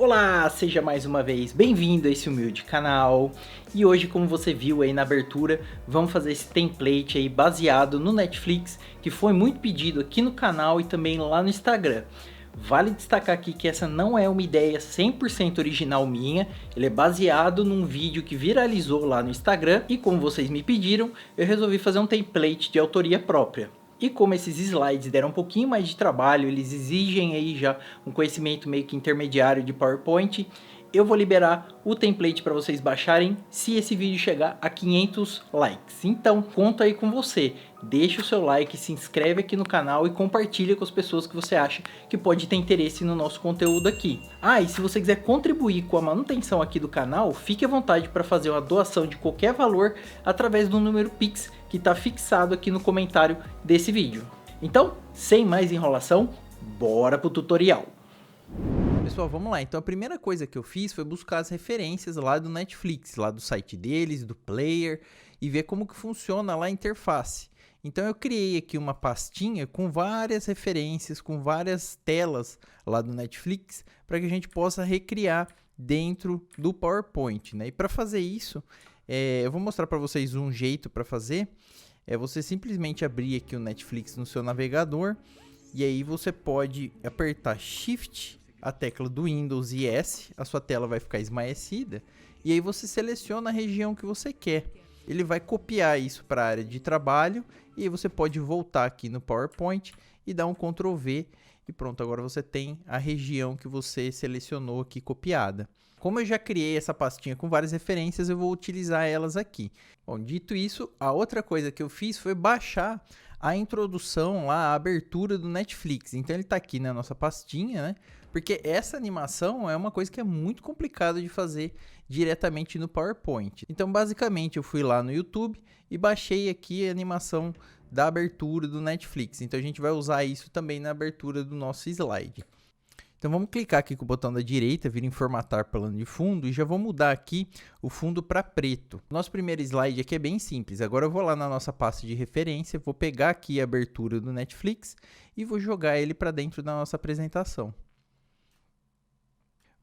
Olá, seja mais uma vez bem-vindo a esse humilde canal. E hoje, como você viu aí na abertura, vamos fazer esse template aí baseado no Netflix, que foi muito pedido aqui no canal e também lá no Instagram. Vale destacar aqui que essa não é uma ideia 100% original minha, ele é baseado num vídeo que viralizou lá no Instagram e como vocês me pediram, eu resolvi fazer um template de autoria própria. E como esses slides deram um pouquinho mais de trabalho, eles exigem aí já um conhecimento meio que intermediário de PowerPoint, eu vou liberar o template para vocês baixarem se esse vídeo chegar a 500 likes. Então, conto aí com você. Deixa o seu like, se inscreve aqui no canal e compartilha com as pessoas que você acha que pode ter interesse no nosso conteúdo aqui. Ah, e se você quiser contribuir com a manutenção aqui do canal, fique à vontade para fazer uma doação de qualquer valor através do número Pix que está fixado aqui no comentário desse vídeo. Então, sem mais enrolação, bora pro tutorial. Pessoal, vamos lá. Então a primeira coisa que eu fiz foi buscar as referências lá do Netflix, lá do site deles, do player, e ver como que funciona lá a interface. Então eu criei aqui uma pastinha com várias referências, com várias telas lá do Netflix, para que a gente possa recriar dentro do PowerPoint, né? E para fazer isso, eu vou mostrar para vocês um jeito para fazer. É você simplesmente abrir aqui o Netflix no seu navegador, e aí você pode apertar Shift, a tecla do Windows e S, a sua tela vai ficar esmaecida, e aí você seleciona a região que você quer. Ele vai copiar isso para a área de trabalho, e aí você pode voltar aqui no PowerPoint e dar um Ctrl V, e pronto, agora você tem a região que você selecionou aqui copiada. Como eu já criei essa pastinha com várias referências, eu vou utilizar elas aqui. Bom, dito isso, a outra coisa que eu fiz foi baixar a introdução lá, a abertura do Netflix. Então ele está aqui na nossa pastinha, né? Porque essa animação é uma coisa que é muito complicada de fazer diretamente no PowerPoint. Então basicamente eu fui lá no YouTube e baixei aqui a animação da abertura do Netflix. Então a gente vai usar isso também na abertura do nosso slide. Então vamos clicar aqui com o botão da direita, vir em formatar plano de fundo e já vou mudar aqui o fundo para preto. Nosso primeiro slide aqui é bem simples. Agora eu vou lá na nossa pasta de referência, vou pegar aqui a abertura do Netflix e vou jogar ele para dentro da nossa apresentação.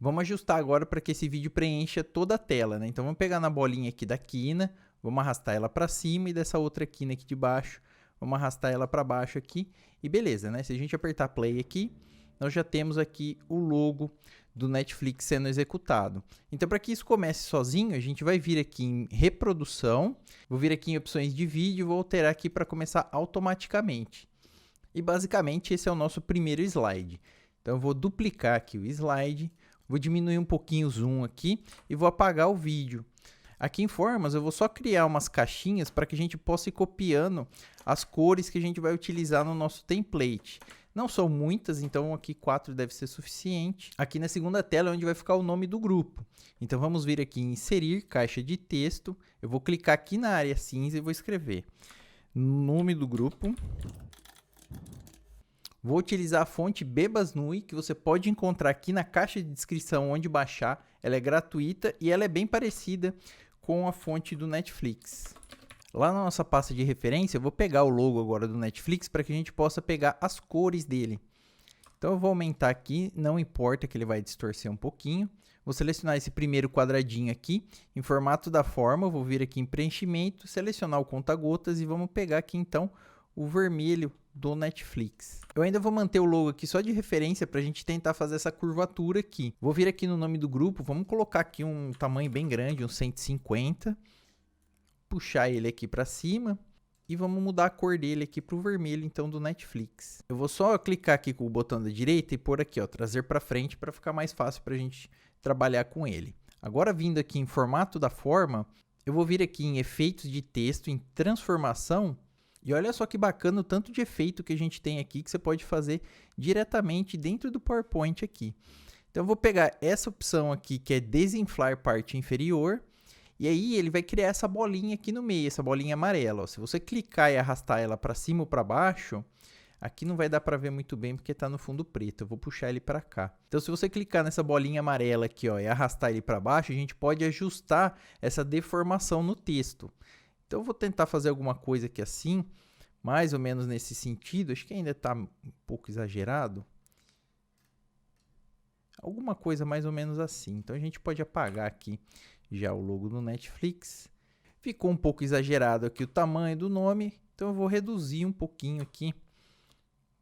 Vamos ajustar agora para que esse vídeo preencha toda a tela, né? Então vamos pegar na bolinha aqui da quina, vamos arrastar ela para cima e dessa outra quina aqui de baixo, vamos arrastar ela para baixo aqui e beleza, né? Se a gente apertar play aqui, nós já temos aqui o logo do Netflix sendo executado. Então, para que isso comece sozinho, a gente vai vir aqui em reprodução, vou vir aqui em opções de vídeo e vou alterar aqui para começar automaticamente. E basicamente esse é o nosso primeiro slide. Então, eu vou duplicar aqui o slide, vou diminuir um pouquinho o zoom aqui e vou apagar o vídeo. Aqui em formas, eu vou só criar umas caixinhas para que a gente possa ir copiando as cores que a gente vai utilizar no nosso template. Não são muitas, então aqui 4 deve ser suficiente. Aqui na segunda tela é onde vai ficar o nome do grupo. Então vamos vir aqui em inserir caixa de texto. Eu vou clicar aqui na área cinza e vou escrever nome do grupo. Vou utilizar a fonte Bebasnui, que você pode encontrar aqui na caixa de descrição onde baixar. Ela é gratuita e ela é bem parecida com a fonte do Netflix. Lá na nossa pasta de referência, eu vou pegar o logo agora do Netflix para que a gente possa pegar as cores dele. Então eu vou aumentar aqui, não importa que ele vai distorcer um pouquinho. Vou selecionar esse primeiro quadradinho aqui, em formato da forma, vou vir aqui em preenchimento, selecionar o conta-gotas e vamos pegar aqui então o vermelho do Netflix. Eu ainda vou manter o logo aqui só de referência para a gente tentar fazer essa curvatura aqui. Vou vir aqui no nome do grupo, vamos colocar aqui um tamanho bem grande, uns 150. Puxar ele aqui para cima e vamos mudar a cor dele aqui para o vermelho então do Netflix. Eu vou só clicar aqui com o botão da direita e pôr aqui, ó, trazer para frente para ficar mais fácil para a gente trabalhar com ele. Agora vindo aqui em formato da forma, eu vou vir aqui em efeitos de texto, em transformação e olha só que bacana o tanto de efeito que a gente tem aqui que você pode fazer diretamente dentro do PowerPoint aqui. Então eu vou pegar essa opção aqui que é desinflar parte inferior. E aí ele vai criar essa bolinha aqui no meio, essa bolinha amarela. Ó. Se você clicar e arrastar ela para cima ou para baixo, aqui não vai dar para ver muito bem porque está no fundo preto. Eu vou puxar ele para cá. Então se você clicar nessa bolinha amarela aqui, ó, e arrastar ele para baixo, a gente pode ajustar essa deformação no texto. Então eu vou tentar fazer alguma coisa aqui assim, mais ou menos nesse sentido. Acho que ainda está um pouco exagerado. alguma coisa mais ou menos assim. Então a gente pode apagar aqui já o logo do Netflix. Ficou um pouco exagerado aqui o tamanho do nome, então eu vou reduzir um pouquinho aqui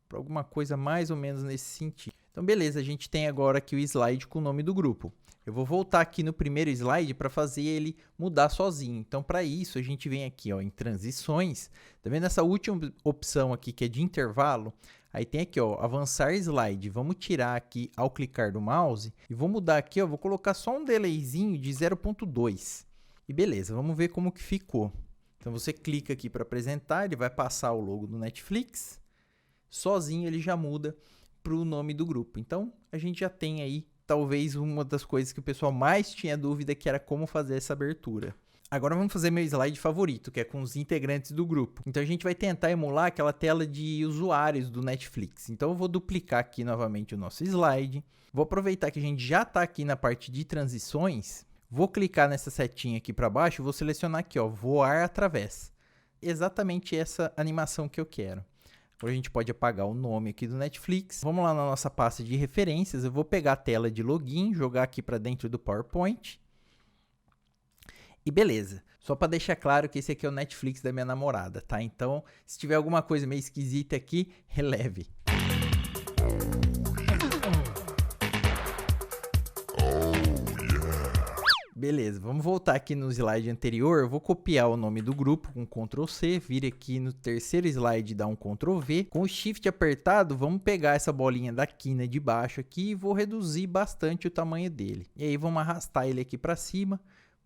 para alguma coisa mais ou menos nesse sentido. Então beleza, a gente tem agora aqui o slide com o nome do grupo. Eu vou voltar aqui no primeiro slide para fazer ele mudar sozinho. Então para isso a gente vem aqui ó, em transições, tá vendo essa última opção aqui que é de intervalo? Aí tem aqui ó, avançar slide, vamos tirar aqui ao clicar do mouse e vou mudar aqui ó, vou colocar só um delayzinho de 0.2. E beleza, vamos ver como que ficou. Então você clica aqui para apresentar, ele vai passar o logo do Netflix. Sozinho ele já muda para o nome do grupo. Então a gente já tem aí talvez uma das coisas que o pessoal mais tinha dúvida, que era como fazer essa abertura. Agora vamos fazer meu slide favorito, que é com os integrantes do grupo. Então a gente vai tentar emular aquela tela de usuários do Netflix. Então eu vou duplicar aqui novamente o nosso slide. Vou aproveitar que a gente já está aqui na parte de transições. Vou clicar nessa setinha aqui para baixo, vou selecionar aqui, ó, voar através. Exatamente essa animação que eu quero. Agora a gente pode apagar o nome aqui do Netflix. Vamos lá na nossa pasta de referências. Eu vou pegar a tela de login, jogar aqui para dentro do PowerPoint. E beleza. Só para deixar claro que esse aqui é o Netflix da minha namorada, tá? Então, se tiver alguma coisa meio esquisita aqui, releve. Beleza, vamos voltar aqui no slide anterior. Eu vou copiar o nome do grupo com Ctrl C, vir aqui no terceiro slide e dar um Ctrl V. Com o Shift apertado, vamos pegar essa bolinha da quina de baixo aqui e vou reduzir bastante o tamanho dele. E aí vamos arrastar ele aqui para cima.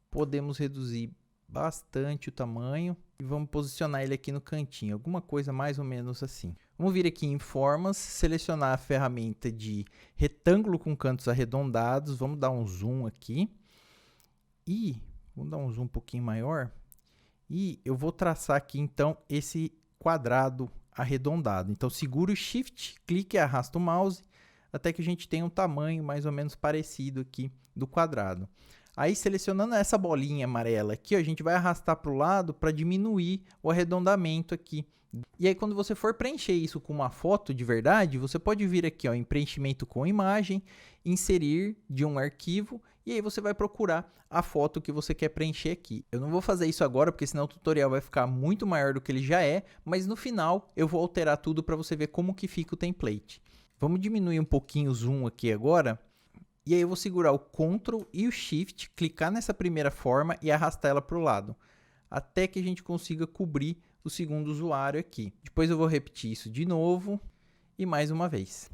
Podemos reduzir bastante o tamanho e vamos posicionar ele aqui no cantinho, alguma coisa mais ou menos assim. Vamos vir aqui em formas, selecionar a ferramenta de retângulo com cantos arredondados, vamos dar um zoom aqui. E vamos dar um zoom um pouquinho maior e eu vou traçar aqui então esse quadrado arredondado. Então segura o Shift, clique e arrasta o mouse até que a gente tenha um tamanho mais ou menos parecido aqui do quadrado. Aí selecionando essa bolinha amarela aqui, ó, a gente vai arrastar para o lado para diminuir o arredondamento aqui. E aí quando você for preencher isso com uma foto de verdade, você pode vir aqui ó, em preenchimento com imagem, inserir de um arquivo e aí você vai procurar a foto que você quer preencher aqui. Eu não vou fazer isso agora porque senão o tutorial vai ficar muito maior do que ele já é, mas no final eu vou alterar tudo para você ver como que fica o template. Vamos diminuir um pouquinho o zoom aqui agora. E aí eu vou segurar o Ctrl e o Shift, clicar nessa primeira forma e arrastar ela para o lado, até que a gente consiga cobrir o segundo usuário aqui. Depois eu vou repetir isso de novo e mais uma vez.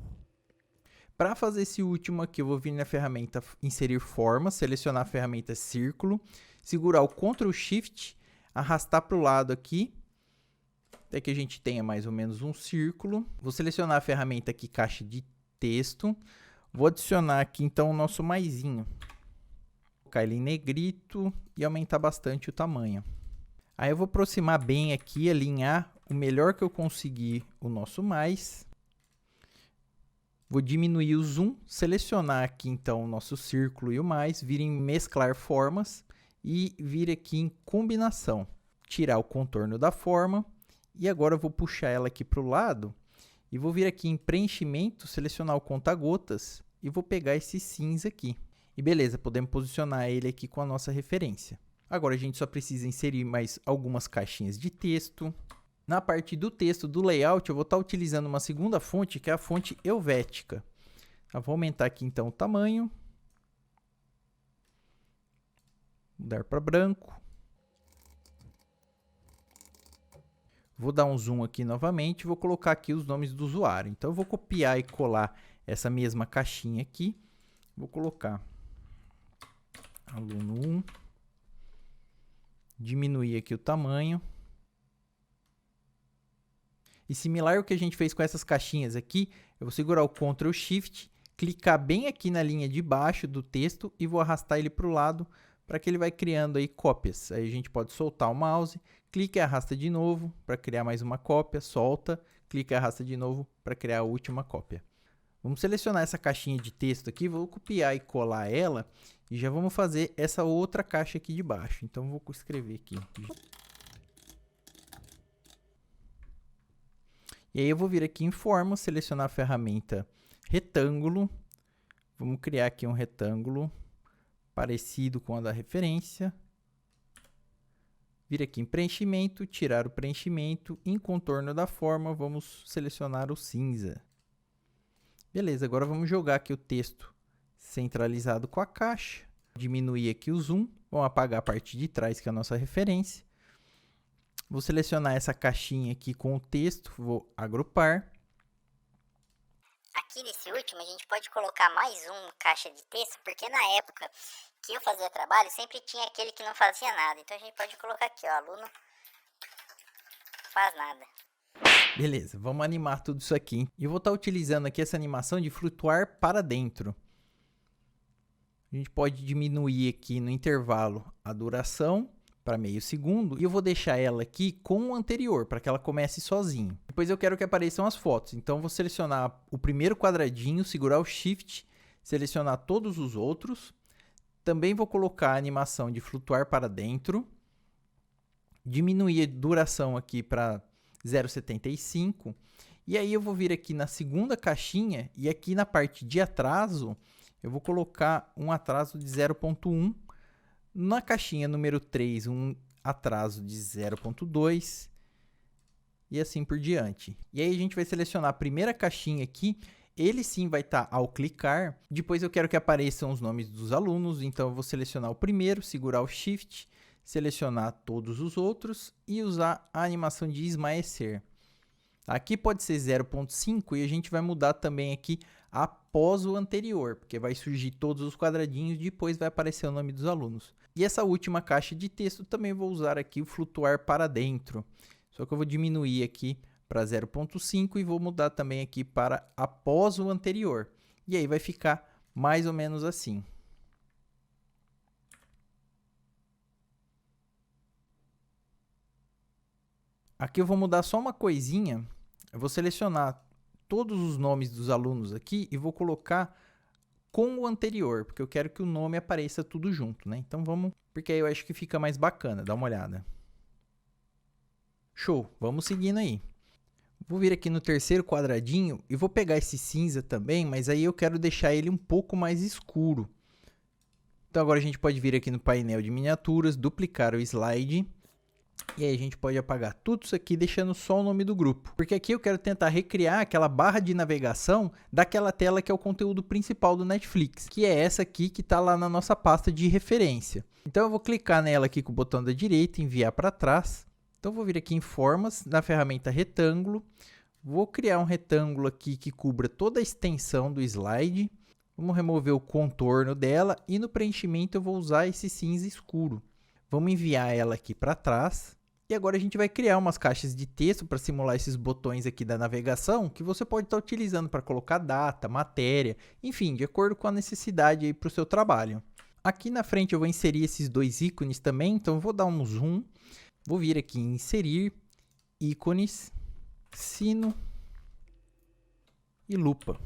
Para fazer esse último aqui, eu vou vir na ferramenta Inserir Forma, selecionar a ferramenta Círculo, segurar o Ctrl Shift, arrastar para o lado aqui, até que a gente tenha mais ou menos um círculo. Vou selecionar a ferramenta aqui Caixa de Texto. Vou adicionar aqui então o nosso maisinho. Vou colocar ele em negrito e aumentar bastante o tamanho. Aí eu vou aproximar bem aqui, alinhar o melhor que eu conseguir o nosso mais. Vou diminuir o zoom, selecionar aqui então o nosso círculo e o mais, vir em mesclar formas e vir aqui em combinação. Tirar o contorno da forma e agora eu vou puxar ela aqui para o lado. E vou vir aqui em preenchimento, selecionar o conta-gotas e vou pegar esse cinza aqui. E beleza, podemos posicionar ele aqui com a nossa referência. Agora a gente só precisa inserir mais algumas caixinhas de texto. Na parte do texto, do layout, eu vou estar utilizando uma segunda fonte, que é a fonte Helvética. Eu vou aumentar aqui então o tamanho. Mudar para branco. Vou dar um zoom aqui novamente e vou colocar aqui os nomes do usuário. Então, eu vou copiar e colar essa mesma caixinha aqui. Vou colocar aluno 1. Diminuir aqui o tamanho. E similar ao que a gente fez com essas caixinhas aqui, eu vou segurar o Ctrl Shift, clicar bem aqui na linha de baixo do texto e vou arrastar ele para o lado para que ele vai criando aí cópias. Aí a gente pode soltar o mouse, clica e arrasta de novo para criar mais uma cópia, solta, clica e arrasta de novo para criar a última cópia. Vamos selecionar essa caixinha de texto aqui, vou copiar e colar ela e já vamos fazer essa outra caixa aqui de baixo. Então vou escrever aqui. E aí eu vou vir aqui em forma, selecionar a ferramenta retângulo, Vamos criar aqui um retângulo parecido com a da referência. Vir aqui em preenchimento, tirar o preenchimento, em contorno da forma, vamos selecionar o cinza. Beleza, agora vamos jogar aqui o texto centralizado com a caixa. Diminuir aqui o zoom, vamos apagar a parte de trás, que é a nossa referência. Vou selecionar essa caixinha aqui com o texto, vou agrupar. Aqui nesse último a gente pode colocar mais uma caixa de texto, porque na época que eu fazia trabalho sempre tinha aquele que não fazia nada. Então a gente pode colocar aqui, ó, aluno faz nada. Beleza, vamos animar tudo isso aqui. E eu vou estar utilizando aqui essa animação de flutuar para dentro. A gente pode diminuir aqui no intervalo a duração para meio segundo. E eu vou deixar ela aqui com o anterior, para que ela comece sozinho. Depois eu quero que apareçam as fotos. Então eu vou selecionar o primeiro quadradinho, segurar o Shift, selecionar todos os outros. Também vou colocar a animação de flutuar para dentro. Diminuir a duração aqui para 0,75. E aí eu vou vir aqui na segunda caixinha e aqui na parte de atraso, eu vou colocar um atraso de 0,1. Na caixinha número 3, um atraso de 0,2. E assim por diante. E aí a gente vai selecionar a primeira caixinha aqui. Ele sim vai estar ao clicar. Depois eu quero que apareçam os nomes dos alunos. Então eu vou selecionar o primeiro, segurar o Shift, selecionar todos os outros e usar a animação de esmaecer. Aqui pode ser 0,5 e a gente vai mudar também aqui após o anterior, porque vai surgir todos os quadradinhos e depois vai aparecer o nome dos alunos. E essa última caixa de texto também vou usar aqui o flutuar para dentro. Só que eu vou diminuir aqui para 0,5 e vou mudar também aqui para após o anterior. E aí vai ficar mais ou menos assim. Aqui eu vou mudar só uma coisinha. Eu vou selecionar todos os nomes dos alunos aqui e vou colocar com o anterior, porque eu quero que o nome apareça tudo junto, né? Então vamos, porque aí eu acho que fica mais bacana, dá uma olhada. Show, vamos seguindo aí. Vou vir aqui no terceiro quadradinho e vou pegar esse cinza também, mas aí eu quero deixar ele um pouco mais escuro. Então agora a gente pode vir aqui no painel de miniaturas, duplicar o slide. E aí a gente pode apagar tudo isso aqui, deixando só o nome do grupo. Porque aqui eu quero tentar recriar aquela barra de navegação daquela tela que é o conteúdo principal do Netflix, que é essa aqui que está lá na nossa pasta de referência. Então eu vou clicar nela aqui com o botão da direita, enviar para trás. Então eu vou vir aqui em formas, na ferramenta retângulo. Vou criar um retângulo aqui que cubra toda a extensão do slide. Vamos remover o contorno dela e no preenchimento eu vou usar esse cinza escuro. Vamos enviar ela aqui para trás. E agora a gente vai criar umas caixas de texto para simular esses botões aqui da navegação que você pode estar utilizando para colocar data, matéria, enfim, de acordo com a necessidade aí para o seu trabalho. Aqui na frente eu vou inserir esses dois ícones também, então eu vou dar um zoom. Vou vir aqui em inserir, ícones, sino e lupa.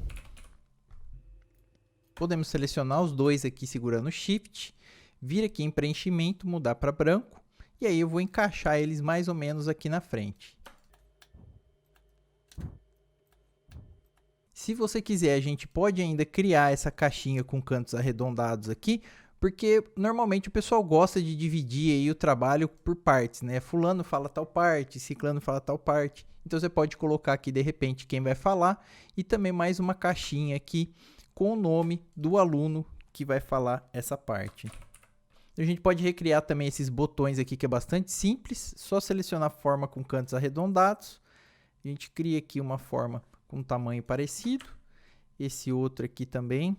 Podemos selecionar os dois aqui segurando o Shift, vir aqui em preenchimento, mudar para branco. E aí eu vou encaixar eles mais ou menos aqui na frente. Se você quiser, a gente pode ainda criar essa caixinha com cantos arredondados aqui, porque normalmente o pessoal gosta de dividir aí o trabalho por partes, né? Fulano fala tal parte, ciclano fala tal parte. Então você pode colocar aqui de repente quem vai falar e também mais uma caixinha aqui com o nome do aluno que vai falar essa parte. A gente pode recriar também esses botões aqui que é bastante simples, só selecionar a forma com cantos arredondados. A gente cria aqui uma forma com um tamanho parecido, esse outro aqui também.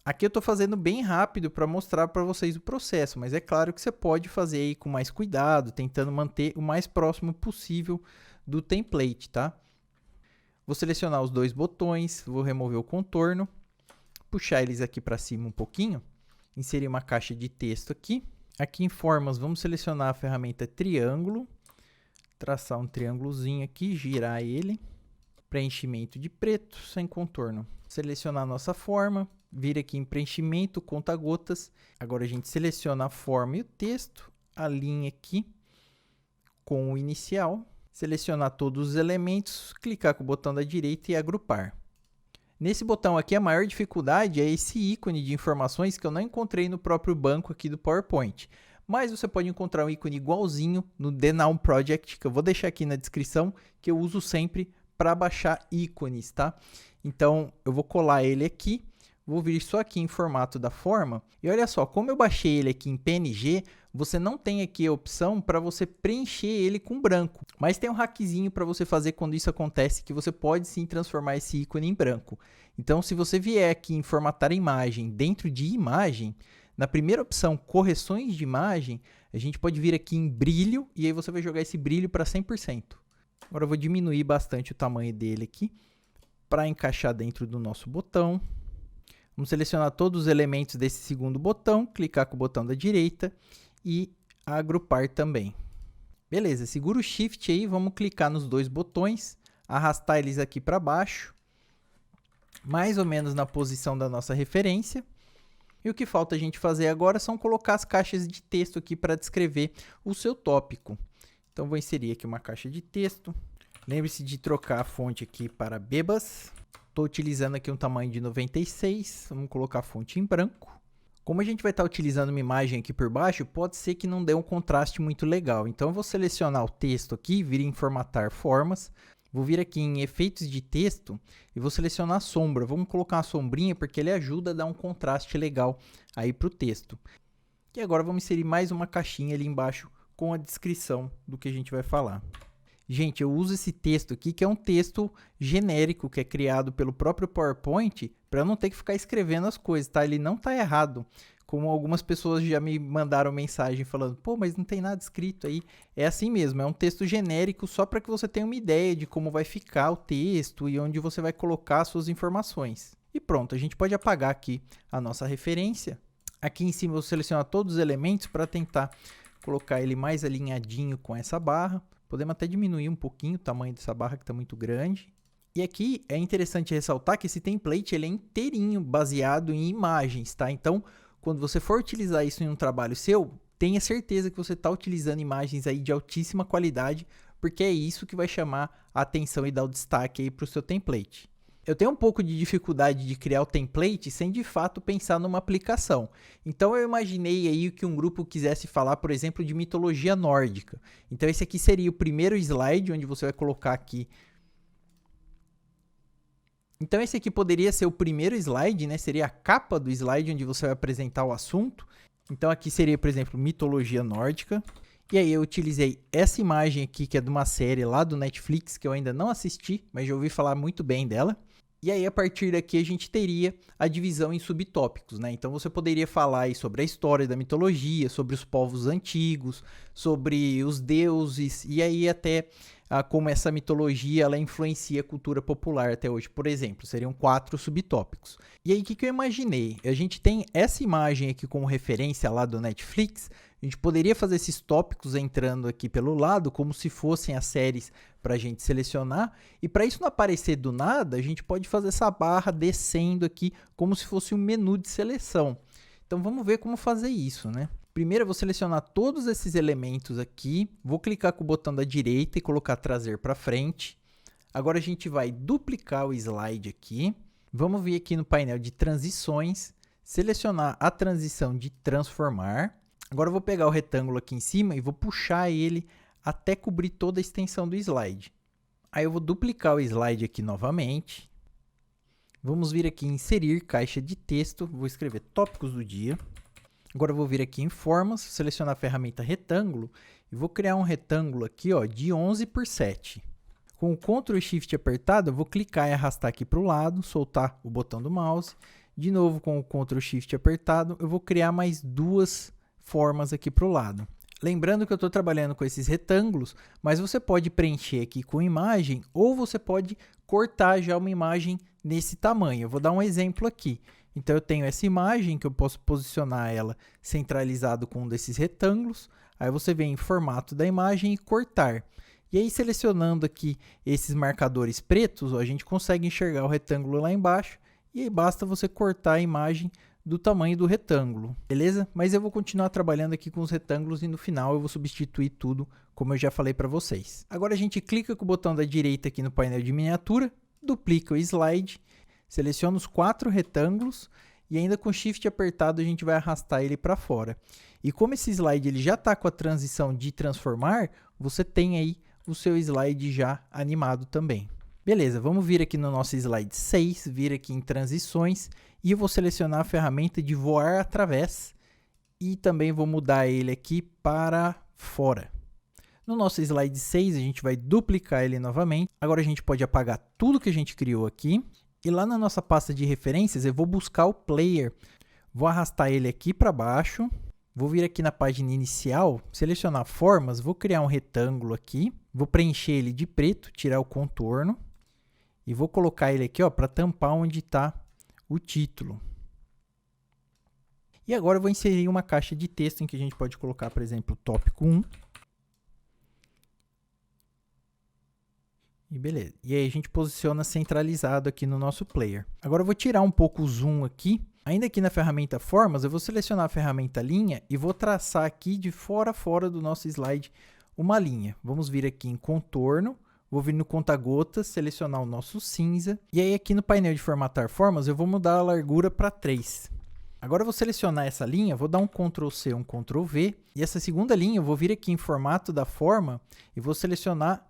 Aqui eu estou fazendo bem rápido para mostrar para vocês o processo, mas é claro que você pode fazer aí com mais cuidado, tentando manter o mais próximo possível do template, tá? Vou selecionar os dois botões, vou remover o contorno, puxar eles aqui para cima um pouquinho. Inserir uma caixa de texto aqui. Aqui em formas, vamos selecionar a ferramenta triângulo. Traçar um triângulozinho aqui, girar ele. Preenchimento de preto, sem contorno. Selecionar a nossa forma. Vir aqui em preenchimento, conta-gotas. Agora a gente seleciona a forma e o texto. Alinha aqui com o inicial. Selecionar todos os elementos. Clicar com o botão da direita e agrupar. Nesse botão aqui, a maior dificuldade é esse ícone de informações que eu não encontrei no próprio banco aqui do PowerPoint. Mas você pode encontrar um ícone igualzinho no The Now Project, que eu vou deixar aqui na descrição, que eu uso sempre para baixar ícones, tá? Então, eu vou colar ele aqui, vou vir só aqui em formato da forma. E olha só, como eu baixei ele aqui em PNG, você não tem aqui a opção para você preencher ele com branco. Mas tem um hackzinho para você fazer quando isso acontece, que você pode sim transformar esse ícone em branco. Então, se você vier aqui em formatar imagem dentro de imagem, na primeira opção, correções de imagem, a gente pode vir aqui em brilho e aí você vai jogar esse brilho para 100%. Agora eu vou diminuir bastante o tamanho dele aqui para encaixar dentro do nosso botão. Vamos selecionar todos os elementos desse segundo botão, clicar com o botão da direita e agrupar também. Beleza, segura o Shift aí, vamos clicar nos dois botões, arrastar eles aqui para baixo, mais ou menos na posição da nossa referência. E o que falta a gente fazer agora são colocar as caixas de texto aqui para descrever o seu tópico. Então, vou inserir aqui uma caixa de texto. Lembre-se de trocar a fonte aqui para Bebas. Estou utilizando aqui um tamanho de 96. Vamos colocar a fonte em branco. Como a gente vai estar utilizando uma imagem aqui por baixo, pode ser que não dê um contraste muito legal. Então, eu vou selecionar o texto aqui, vir em formatar formas. Vou vir aqui em efeitos de texto e vou selecionar a sombra. Vamos colocar uma sombrinha porque ele ajuda a dar um contraste legal aí para o texto. E agora vamos inserir mais uma caixinha ali embaixo com a descrição do que a gente vai falar. Gente, eu uso esse texto aqui, que é um texto genérico, que é criado pelo próprio PowerPoint, para eu não ter que ficar escrevendo as coisas, tá? Ele não está errado, como algumas pessoas já me mandaram mensagem falando, pô, mas não tem nada escrito aí. É assim mesmo, é um texto genérico só para que você tenha uma ideia de como vai ficar o texto e onde você vai colocar as suas informações. E pronto, a gente pode apagar aqui a nossa referência. Aqui em cima eu vou selecionar todos os elementos para tentar colocar ele mais alinhadinho com essa barra. Podemos até diminuir um pouquinho o tamanho dessa barra que está muito grande. E aqui é interessante ressaltar que esse template ele é inteirinho baseado em imagens, tá? Então, quando você for utilizar isso em um trabalho seu, tenha certeza que você está utilizando imagens aí de altíssima qualidade, porque é isso que vai chamar a atenção e dar o destaque aí para o seu template. Eu tenho um pouco de dificuldade de criar o template sem de fato pensar numa aplicação. Então eu imaginei aí que um grupo quisesse falar, por exemplo, de mitologia nórdica. Então esse aqui seria o primeiro slide, onde você vai colocar aqui. Então esse aqui poderia ser o primeiro slide, né? Seria a capa do slide onde você vai apresentar o assunto. Então aqui seria, por exemplo, mitologia nórdica. E aí eu utilizei essa imagem aqui, que é de uma série lá do Netflix, que eu ainda não assisti, mas já ouvi falar muito bem dela. E aí, a partir daqui, a gente teria a divisão em subtópicos, né? Então, você poderia falar aí sobre a história da mitologia, sobre os povos antigos, sobre os deuses, e aí até como essa mitologia ela influencia a cultura popular até hoje, por exemplo. Seriam 4 subtópicos. E aí, o que eu imaginei? A gente tem essa imagem aqui como referência lá do Netflix. A gente poderia fazer esses tópicos entrando aqui pelo lado, como se fossem as séries para a gente selecionar. E para isso não aparecer do nada, a gente pode fazer essa barra descendo aqui, como se fosse um menu de seleção. Então vamos ver como fazer isso, né? Primeiro eu vou selecionar todos esses elementos aqui, vou clicar com o botão da direita e colocar trazer para frente. Agora a gente vai duplicar o slide aqui. Vamos vir aqui no painel de transições, selecionar a transição de transformar. Agora eu vou pegar o retângulo aqui em cima e vou puxar ele até cobrir toda a extensão do slide. Aí eu vou duplicar o slide aqui novamente. Vamos vir aqui em inserir caixa de texto, vou escrever tópicos do dia. Agora eu vou vir aqui em formas, selecionar a ferramenta retângulo e vou criar um retângulo aqui ó, de 11 por 7. Com o Ctrl e Shift apertado, eu vou clicar e arrastar aqui para o lado, soltar o botão do mouse. De novo, com o Ctrl e Shift apertado, eu vou criar mais 2 formas aqui para o lado. Lembrando que eu estou trabalhando com esses retângulos, mas você pode preencher aqui com imagem ou você pode cortar já uma imagem nesse tamanho. Eu vou dar um exemplo aqui. Então eu tenho essa imagem que eu posso posicionar ela centralizado com um desses retângulos. Aí você vem em formato da imagem e cortar. E aí selecionando aqui esses marcadores pretos, ó, a gente consegue enxergar o retângulo lá embaixo. E aí basta você cortar a imagem do tamanho do retângulo, beleza? Mas eu vou continuar trabalhando aqui com os retângulos e no final eu vou substituir tudo, como eu já falei para vocês. Agora a gente clica com o botão da direita aqui no painel de miniatura, duplica o slide, seleciona os 4 retângulos e ainda com Shift apertado a gente vai arrastar ele para fora. E como esse slide ele já está com a transição de transformar, você tem aí o seu slide já animado também. Beleza, vamos vir aqui no nosso slide 6, vir aqui em transições e eu vou selecionar a ferramenta de voar através e também vou mudar ele aqui para fora. No nosso slide 6 a gente vai duplicar ele novamente. Agora a gente pode apagar tudo que a gente criou aqui. E lá na nossa pasta de referências eu vou buscar o player. Vou arrastar ele aqui para baixo. Vou vir aqui na página inicial, selecionar formas, vou criar um retângulo aqui. Vou preencher ele de preto, tirar o contorno. E vou colocar ele aqui para tampar onde está o título. E agora eu vou inserir uma caixa de texto em que a gente pode colocar, por exemplo, tópico 1. E beleza. E aí a gente posiciona centralizado aqui no nosso player. Agora eu vou tirar um pouco o zoom aqui. Ainda aqui na ferramenta formas, eu vou selecionar a ferramenta linha e vou traçar aqui de fora a fora do nosso slide uma linha. Vamos vir aqui em contorno. Vou vir no conta-gotas, selecionar o nosso cinza. E aí aqui no painel de formatar formas, eu vou mudar a largura para 3. Agora eu vou selecionar essa linha, vou dar um Ctrl C, um Ctrl V. E essa segunda linha eu vou vir aqui em formato da forma e vou selecionar,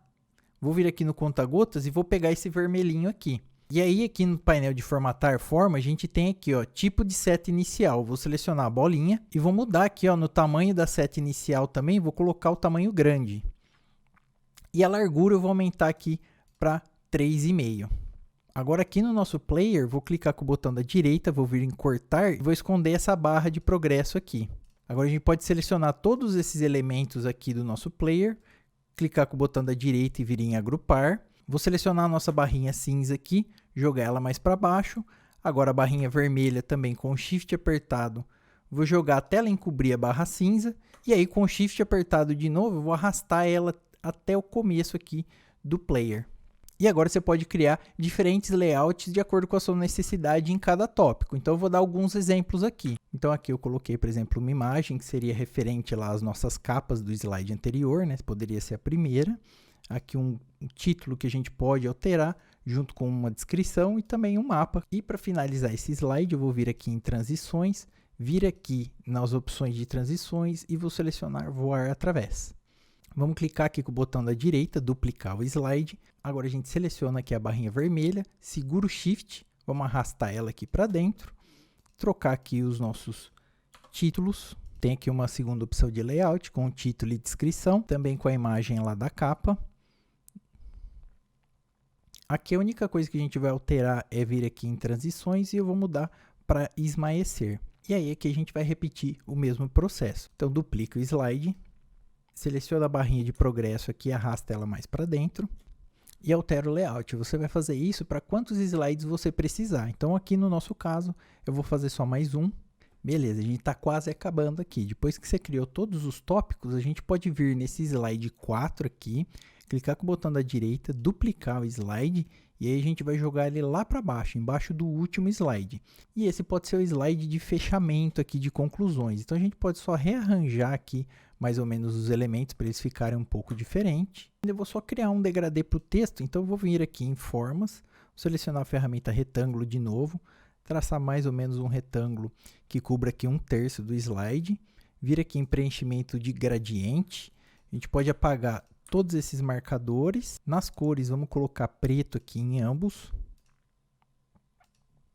vou vir aqui no conta-gotas e vou pegar esse vermelhinho aqui. E aí aqui no painel de formatar forma, a gente tem aqui, tipo de seta inicial. Vou selecionar a bolinha e vou mudar aqui, no tamanho da seta inicial também, vou colocar o tamanho grande. E a largura eu vou aumentar aqui para 3,5. Agora aqui no nosso player, vou clicar com o botão da direita, vou vir em cortar e vou esconder essa barra de progresso aqui. Agora a gente pode selecionar todos esses elementos aqui do nosso player, clicar com o botão da direita e vir em agrupar. Vou selecionar a nossa barrinha cinza aqui, jogar ela mais para baixo. Agora a barrinha vermelha também com o Shift apertado, vou jogar até ela encobrir a barra cinza. E aí com o Shift apertado de novo, eu vou arrastar ela até o começo aqui do player. E agora você pode criar diferentes layouts de acordo com a sua necessidade em cada tópico. Então eu vou dar alguns exemplos aqui. Então aqui eu coloquei, por exemplo, uma imagem que seria referente lá às nossas capas do slide anterior, né? Poderia ser a primeira. Aqui um título que a gente pode alterar junto com uma descrição e também um mapa. E para finalizar esse slide eu vou vir aqui em transições, vir aqui nas opções de transições e vou selecionar voar através. Vamos clicar aqui com o botão da direita, duplicar o slide. Agora a gente seleciona aqui a barrinha vermelha, segura o Shift, vamos arrastar ela aqui para dentro, trocar aqui os nossos títulos. Tem aqui uma segunda opção de layout com título e descrição, também com a imagem lá da capa. Aqui a única coisa que a gente vai alterar é vir aqui em transições e eu vou mudar para esmaecer. E aí aqui a gente vai repetir o mesmo processo. Então duplica o slide, seleciona a barrinha de progresso aqui, arrasta ela mais para dentro e altera o layout. Você vai fazer isso para quantos slides você precisar. Então aqui no nosso caso eu vou fazer só mais um. Beleza, a gente está quase acabando aqui. Depois que você criou todos os tópicos, a gente pode vir nesse slide 4 aqui, clicar com o botão da direita, duplicar o slide e aí a gente vai jogar ele lá para baixo, embaixo do último slide. E esse pode ser o slide de fechamento aqui de conclusões. Então a gente pode só rearranjar aqui mais ou menos os elementos para eles ficarem um pouco diferentes. Eu vou só criar um degradê para o texto, então eu vou vir aqui em formas, selecionar a ferramenta retângulo de novo, traçar mais ou menos um retângulo que cubra aqui 1/3 do slide, vir aqui em preenchimento de gradiente, a gente pode apagar todos esses marcadores, nas cores vamos colocar preto aqui em ambos,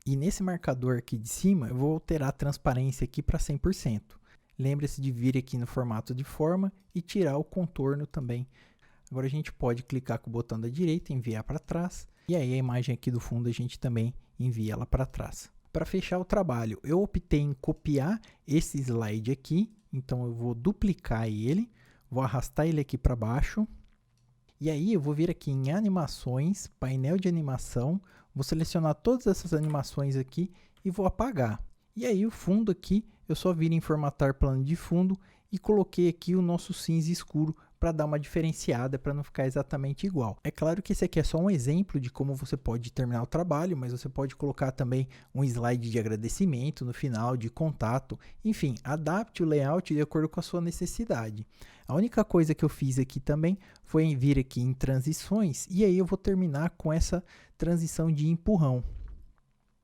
e nesse marcador aqui de cima eu vou alterar a transparência aqui para 100%. Lembre-se de vir aqui no formato de forma e tirar o contorno também. Agora a gente pode clicar com o botão da direita, enviar para trás. E aí a imagem aqui do fundo a gente também envia ela para trás. Para fechar o trabalho, eu optei em copiar esse slide aqui. Então eu vou duplicar ele, vou arrastar ele aqui para baixo. E aí eu vou vir aqui em animações, painel de animação. Vou selecionar todas essas animações aqui e vou apagar. E aí o fundo aqui, eu só viro em formatar plano de fundo e coloquei aqui o nosso cinza escuro para dar uma diferenciada, para não ficar exatamente igual. É claro que esse aqui é só um exemplo de como você pode terminar o trabalho, mas você pode colocar também um slide de agradecimento no final, de contato. Enfim, adapte o layout de acordo com a sua necessidade. A única coisa que eu fiz aqui também foi vir aqui em transições e aí eu vou terminar com essa transição de empurrão.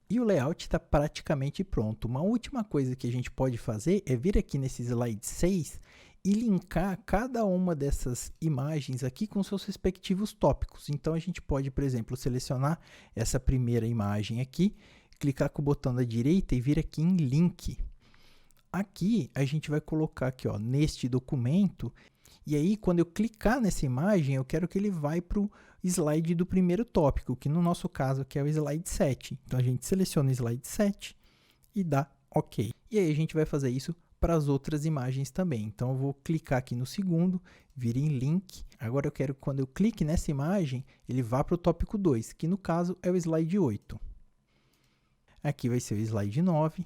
E o layout está praticamente pronto. Uma última coisa que a gente pode fazer é vir aqui nesse slide 6 e linkar cada uma dessas imagens aqui com seus respectivos tópicos. Então, a gente pode, por exemplo, selecionar essa primeira imagem aqui, clicar com o botão da direita e vir aqui em link. Aqui, a gente vai colocar aqui, ó, neste documento, e aí, quando eu clicar nessa imagem, eu quero que ele vá para o slide do primeiro tópico, que no nosso caso aqui é o slide 7. Então, a gente seleciona o slide 7 e dá OK. E aí, a gente vai fazer isso para as outras imagens também. Então, eu vou clicar aqui no segundo, vir em link. Agora, eu quero que quando eu clique nessa imagem, ele vá para o tópico 2, que no caso é o slide 8. Aqui vai ser o slide 9.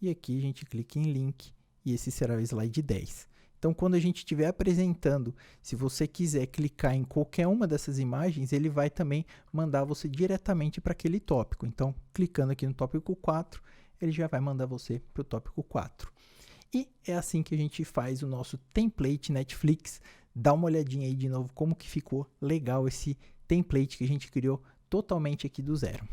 E aqui a gente clica em link e esse será o slide 10. Então, quando a gente estiver apresentando, se você quiser clicar em qualquer uma dessas imagens, ele vai também mandar você diretamente para aquele tópico. Então, clicando aqui no tópico 4, ele já vai mandar você para o tópico 4. E é assim que a gente faz o nosso template Netflix. Dá uma olhadinha aí de novo como que ficou legal esse template que a gente criou totalmente aqui do zero.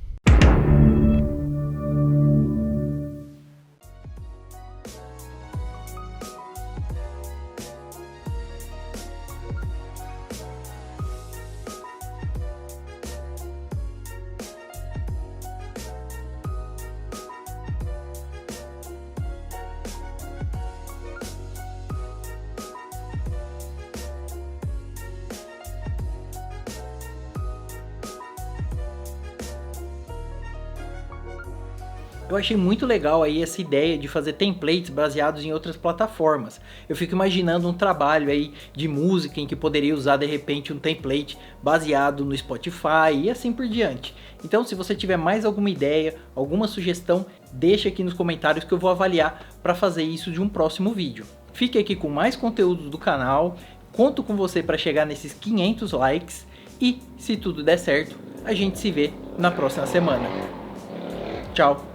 Eu achei muito legal aí essa ideia de fazer templates baseados em outras plataformas. Eu fico imaginando um trabalho aí de música em que poderia usar de repente um template baseado no Spotify e assim por diante. Então, se você tiver mais alguma ideia, alguma sugestão, deixa aqui nos comentários que eu vou avaliar para fazer isso de um próximo vídeo. Fique aqui com mais conteúdos do canal, conto com você para chegar nesses 500 likes e, se tudo der certo, a gente se vê na próxima semana. Tchau!